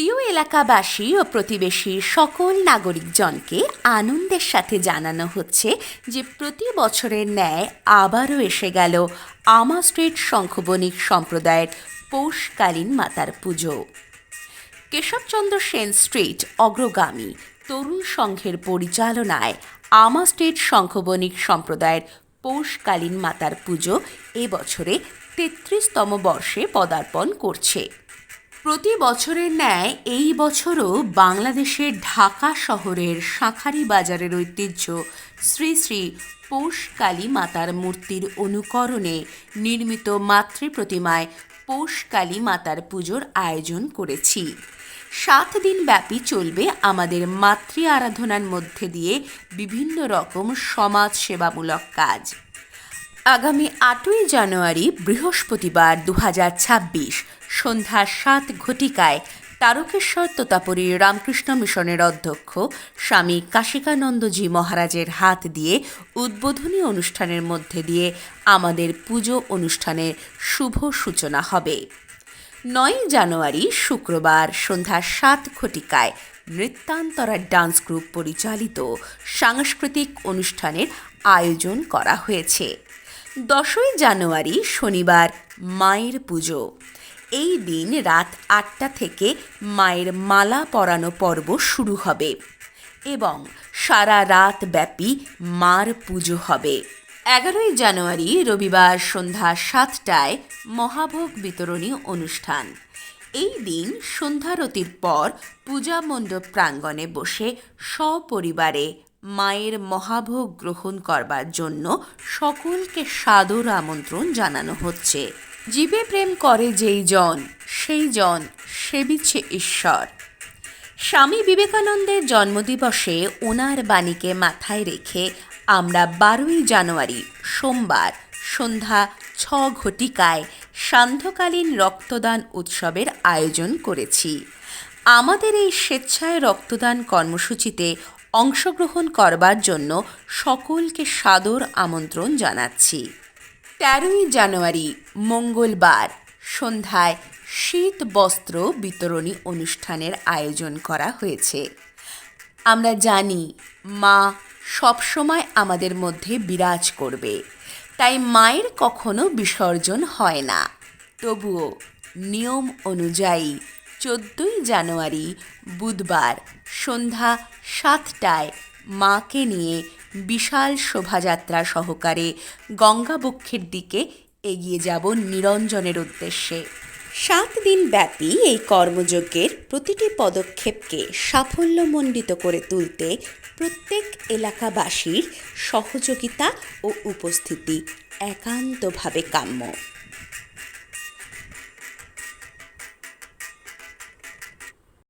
প্রিয় এলাকাবাসী ও প্রতিবেশী সকল নাগরিকজনকে আনন্দের সাথে জানানো হচ্ছে যে প্রতি বছরের ন্যায় আবারও এসে গেল আমা স্ট্রিট শঙ্খবণিক সম্প্রদায়ের পৌষকালীন মাতার পুজো। কেশবচন্দ্র সেন স্ট্রিট অগ্রগামী তরুণ সংঘের পরিচালনায় আমা স্ট্রিট শঙ্খবণিক সম্প্রদায়ের পৌষকালীন মাতার পুজো এবছরে ৩৩তম বর্ষে পদার্পণ করছে। প্রতি বছরের ন্যায় এই বছরও বাংলাদেশের ঢাকা শহরের শাঁখারী বাজারের ঐতিহ্য শ্রী শ্রী পৌষকালী মাতার মূর্তির অনুকরণে নির্মিত মাতৃ প্রতিমায় পৌষকালী মাতার পুজোর আয়োজন করেছি। 7 দিন ব্যাপী চলবে আমাদের মাতৃ আরাধনার মধ্যে দিয়ে বিভিন্ন রকম সমাজ সেবামূলক কাজ। আগামী 8ই জানুয়ারি বৃহস্পতিবার 2026 সন্ধ্যা 7 ঘটিকায় তারকেশ্বর তোতাপুরী রামকৃষ্ণ মিশনের অধ্যক্ষ স্বামী কাশিকানন্দজি মহারাজের হাত দিয়ে উদ্বোধনী অনুষ্ঠানের মধ্যে দিয়ে আমাদের পুজো অনুষ্ঠানের শুভ সূচনা হবে। 9 জানুয়ারি শুক্রবার সন্ধ্যা 7 ঘটিকায় নৃত্যান্তরা ডান্স গ্রুপ পরিচালিত সাংস্কৃতিক অনুষ্ঠানের আয়োজন করা হয়েছে। 10ই জানুয়ারি শনিবার মায়ের পুজো। এই দিন রাত 8টা থেকে মায়ের মালা পরানো পর্ব শুরু হবে এবং সারা রাত ব্যাপী মার পুজো হবে। 11ই জানুয়ারি রবিবার সন্ধ্যা 7টায় মহাভোগ বিতরণী অনুষ্ঠান। এই দিন সন্ধ্যারতির পর পূজা মণ্ডপ প্রাঙ্গণে বসে সপরিবারে মায়ের মহাভোগ গ্রহণ করবার জন্য সকলকে সাদর আমন্ত্রণ জানানো হচ্ছে। জীবে প্রেম করে যেই জন সেই জন সেবিছে ঈশ্বর। স্বামী বিবেকানন্দের জন্মদিবসে ওনার বাণীকে মাথায় রেখে আমরা 12ই জানুয়ারি সোমবার সন্ধ্যা 6 ঘটিকায় সান্ধ্যকালীন রক্তদান উৎসবের আয়োজন করেছি। আমাদের এই স্বেচ্ছায় রক্তদান কর্মসূচিতে অংশগ্রহণ করবার জন্য সকলকে সাদর আমন্ত্রণ জানাচ্ছি। 13ই জানুয়ারি মঙ্গলবার সন্ধ্যায় শীত বস্ত্র বিতরণী অনুষ্ঠানের আয়োজন করা হয়েছে। আমরা জানি মা সবসময় আমাদের মধ্যে বিরাজ করবে, তাই মায়ের কখনো বিসর্জন হয় না। তবুও নিয়ম অনুযায়ী 14ই জানুয়ারি বুধবার সন্ধ্যা 7টায় মাকে নিয়ে বিশাল শোভাযাত্রা সহকারে গঙ্গাবক্ষের দিকে এগিয়ে যাব নিরঞ্জনের উদ্দেশ্যে। 7 দিন ব্যাপী এই কর্মযজ্ঞের প্রতিটি পদক্ষেপকে সাফল্যমণ্ডিত করে তুলতে প্রত্যেক এলাকাবাসীর সহযোগিতা ও উপস্থিতি একান্তভাবে কাম্য।